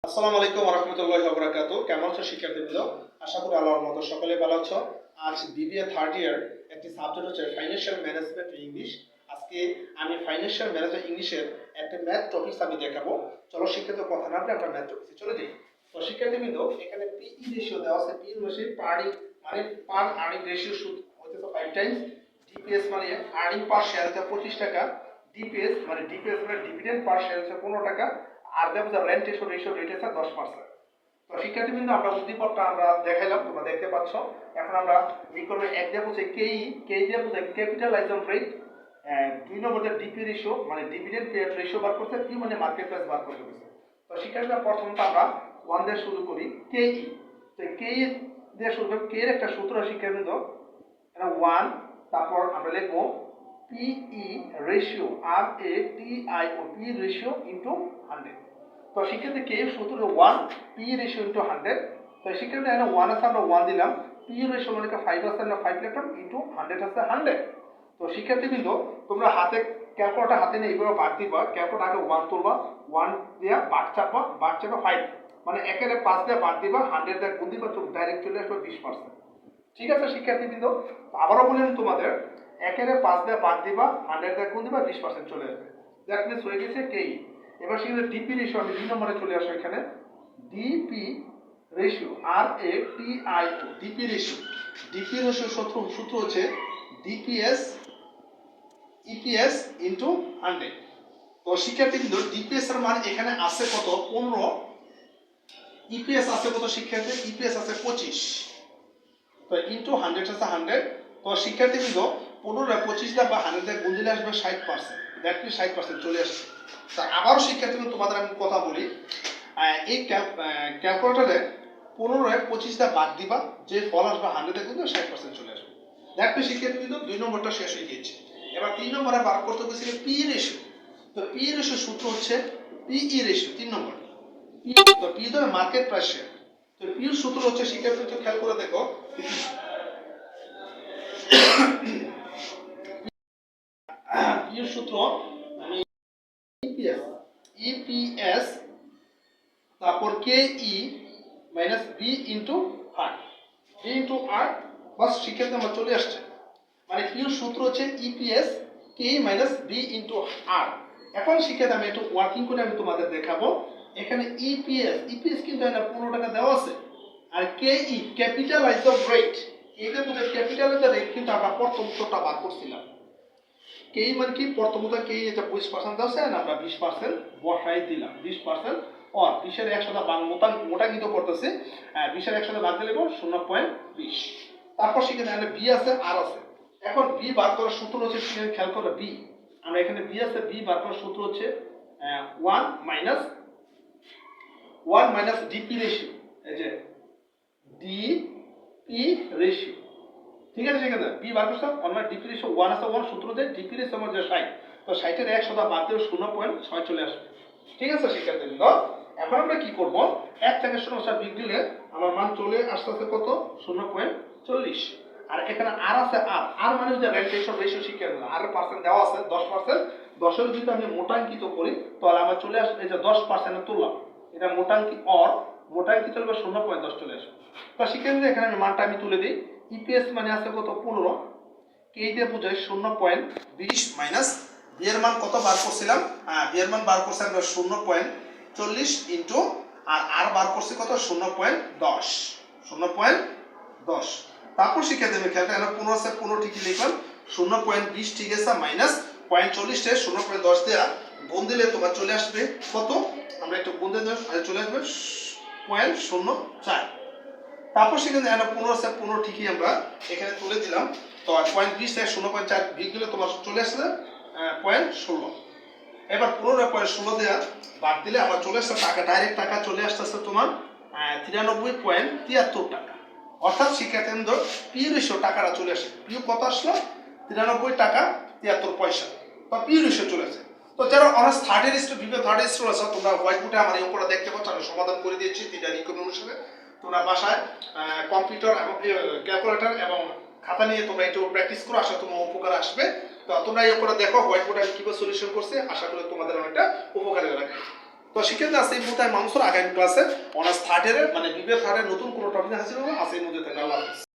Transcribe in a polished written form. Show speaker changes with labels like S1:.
S1: আসসালামু আলাইকুম ওয়া রাহমাতুল্লাহি ওয়া বারাকাতুহু। কেমন আছো শিক্ষার্থীবৃন্দ? আশা করি আল্লাহর মতো সকলে ভালো আছো। আজ বিবিএ থার্ড ইয়ার একটি সাবজেক্ট হচ্ছে ফাইন্যান্সিয়াল ম্যানেজমেন্ট ইংলিশ। আজকে আমি ফাইন্যান্সিয়াল ম্যানেজমেন্ট ইংলিশের একটা ম্যাথ টপিকস আমি দেখাবো। চলো শিক্ষার্থী কথা না বলে আমরা ম্যাথ টপিকসে চলে যাই। তো শিক্ষার্থীবৃন্দ এখানে পিই রেশিও দেওয়া আছে। পি হচ্ছে পার আর্নিং রেশিও সূত্র হচ্ছে 5 টাইমস। ডিপিএস মানে আর্নিং পার শেয়ার হচ্ছে 25 টাকা। ডিপিএস মানে ডিভিডেন্ড পার শেয়ার হচ্ছে 15 টাকা। আর দেখো যে রেন্ট রেশিও রেট আছে 10%। তো শিক্ষার্থীবৃন্দ আমরা উদ্দীপকটা আমরা দেখাইলাম, তোমরা দেখতে পাচ্ছ। এখন আমরা এই করবে এক দিয়ে হচ্ছে কেই দিয়ে হচ্ছে ক্যাপিটালাইজেশন রেট, দুই নম্বর যে ডিপি রেশিও মানে ডিভিডেন্ড পেয়ার রেশিও বার করতে, পি মানে মার্কেট প্রাইস বার করতে হবে। তো শিক্ষার্থীরা প্রথমত আমরা ওয়ান দিয়ে শুরু করি কেই। তো কেই দিয়ে শুরু করি, কে এর একটা সূত্র শিক্ষার্থীবৃন্দ, এটা 1, তারপর আমরা লিখবো পিই রেশিও আর এ T I O P ratio into 100। তো শিক্ষার্থী কে সূত্র 1 পি রেশিও ইনটু 100। তো শিক্ষার্থী এখানে 1 আছে, আমরা 1 দিলাম। পি রেশিও মানে 5 আছে, আমরা 5 লিখলাম, ইনটু 100 আছে 100। তো শিক্ষার্থীবৃন্দ তোমরা হাতে ক্যালকুলেটর হাতে নিয়ে এইভাবে বাদ দিবা। ক্যালকুলেটর আগে 1 তুলবা, 1 দিয়া বাদ চাপবা 5 মানে একের 5 দিয়ে বাদ দিবা, 100 দিয়ে গুণ দিবা, তো ডাইরেক্ট চলে আসবে 20%। ঠিক আছে শিক্ষার্থীবৃন্দ, আবারও বললাম তোমাদের, একের 5 দিয়ে বাদ দিবা, 100 দিয়ে গুণ দিবা, 20% চলে আসবে। দ্যাট মিন্স হয়ে গেছে কেই। এবার সেখানে ডিপি রেশিও আমি 2 নম্বরে চলে আসো। এখানে ডিপি রেশিও আর এ টি আই ও ডিপি রেশিও সূত্র হচ্ছে ডিপিএস ইপিএস ইনটু 100। তো শিক্ষার্থীবৃন্দ ডিপিএস এর মান এখানে আছে কত? 15। ইপিএস আছে কত শিক্ষার্থী? ইপিএস আছে 25। তো ইনটু 100 আছে 100। তো শিক্ষার্থীবৃন্দ 15 25 দিয়ে বা 100 দিয়ে গুণ দিলে আসবে 60%। দ্যাট মিন্স 60% চলে আসছে। তা আবারও শিক্ষার্থীবৃন্দ তোমাদের আমি কথা বলি, এই ক্যালকুলেটরে 15 25 দিয়ে বাদ দিবা, যে ফল আসবে 100 দিয়ে গুণ দিলে 60% চলে আসবে। দ্যাট মিন্স শিক্ষার্থীবৃন্দ 2 নম্বরটা শেষ হয়ে গিয়েছে। এবার 3 নম্বরে বার করতে বলেছিল পি রেশিও। তো পি রেশিও সূত্র হচ্ছে পিই রেশিও 3 নম্বর। তো পি তো মার্কেট প্রাইস শেয়ার। তো পি এর সূত্র হচ্ছে শিক্ষার্থীবৃন্দ খেয়াল করে দেখো, পি এর সূত্র আমি ইপিএস ইপিএস তারপর কে ই মাইনাস বি ইনটু আর, বি ইনটু আর। বাস শিক্ষার্থী আমার চলে আসছে। মানে পি এর সূত্র হচ্ছে ইপিএস কে ই মাইনাস বি ইনটু আর। এখন শিক্ষার্থী আমি একটু ওয়ার্কিং করে আমি তোমাদের দেখাবো। এখানে ইপিএস কিন্তু এখানে 15 টাকা দেওয়া আছে। আর কে ই ক্যাপিটালাইজড রেট, এইটা বুঝে ক্যাপিটালাইজড রেট কিন্তু আমরা প্রথম উত্তরটা বার করছিলাম। কেই মানে কি প্রথমত কেই এটা 25% দেওয়া আছে, আমরা 20% বসাই দিলাম। 20% অর 20 এর 100 ভাগ মোটাঙ্কিত করতেছে, 20 এর 100 ভাগ দিলে 0.20। তারপর সেখানে বি আছে আর আছে। এখন বি বার করার সূত্র হচ্ছে, খেয়াল করো বি, আমরা এখানে বি আছে, বি বার করার সূত্র হচ্ছে 1 মাইনাস ডিপি রেশিও। এই যে ডিপি রেশিও, ঠিক আছে সেখানে বি বার করছো, আমরা ডিপি রেশিও 1 আছে 1 সূত্রতে ডিপি রেশিও আমাদের 60। তো 60 এর 100 বাদ দিলে 0.6 চলে আসবে। ঠিক আছে শিক্ষার্থীবৃন্দ, এখন আমরা কি করব, 1 থেকে 0 বিগ দিলে আমার মান চলে আসছে কত? 0.40। আর এখানে আর আছে, আর মানে যে রেন্টেশন রেশিও শিক্ষার্থী, আর পার্সেন্ট দেওয়া আছে 10%। 10 এর যদি আমি মোটাঙ্কিত করি তাহলে আমার চলে আসবে, এই যে 10% এ তুললাম, এটা মোটাঙ্কিত হলে 0.10 চলে আসবে। তো শিক্ষার্থী এখানে মানটা আমি তুলে দিই। ইপিএস মানে আছে কত? 15। কে দিয়ে বোঝায় 0.20 মাইনাস বি এর মান কত বার করছিলাম? বি এর মান বার করছি আমরা 0.40 ইনটু আর বার করছি কত? 0.10। 0.10। তারপর শিক্ষার্থী আমি খেয়াল করে 15 আছে 15 ঠিকই লিখলাম, 0.20 ঠিক আছে, মাইনাস 0.40 তে 0.10 দেয়া গুণ দিলে তোমার চলে আসবে কত? আমরা একটু গুণ দিয়ে চলে আসবে 0.04। তারপর সেখানে 15 আছে 15 ঠিকই আমরা এখানে তুলে দিলাম। তো 0.20 থেকে 0.4 বিয়োগ দিলে তোমার চলে আসছে 0.16। এবার 15.16 দেওয়া বাদ দিলে আমার চলে আসছে টাকা, ডাইরেক্ট টাকা চলে আসতেছে তোমার 93.73 টাকা। অর্থাৎ শিক্ষার্থীবৃন্দ পি রেশিও টাকাটা চলে আসে। পি কত আসলো? 93 টাকা 73 পয়সা। তো পি রেশিও চলে আসে। তো যারা অনার্স থার্ড ইয়ার স্টুডেন্ট আছে, তোমরা হোয়াইট বোর্ডে আমার এই উপরে দেখতে পাচ্ছ, আমি সমাধান করে দিয়েছি 3টা রিকোয়েস্ট অনুসারে। তোমরা বাসায় কম্পিউটার এবং ক্যালকুলেটর এবং খাতা নিয়ে তোমরা একটু প্র্যাকটিস করো, আশা তোমার উপকার আসবে। তো তোমরা এই উপরে দেখো হোয়াইট বোর্ডে আমি কিভাবে সলিউশন করছি, আশা করি তোমাদের অনেকটা উপকারে লাগবে। তো তো শিক্ষার্থী আছে এই মুহূর্তে মানুষের আগামী ক্লাসে অনার্স থার্ড ইয়ারের মানে বিবিএ থার্ড ইয়ার নতুন কোনো টপিক হাসিল হবে আছে এই মুহূর্তে থাকবে। আল্লাহ হাফেজ।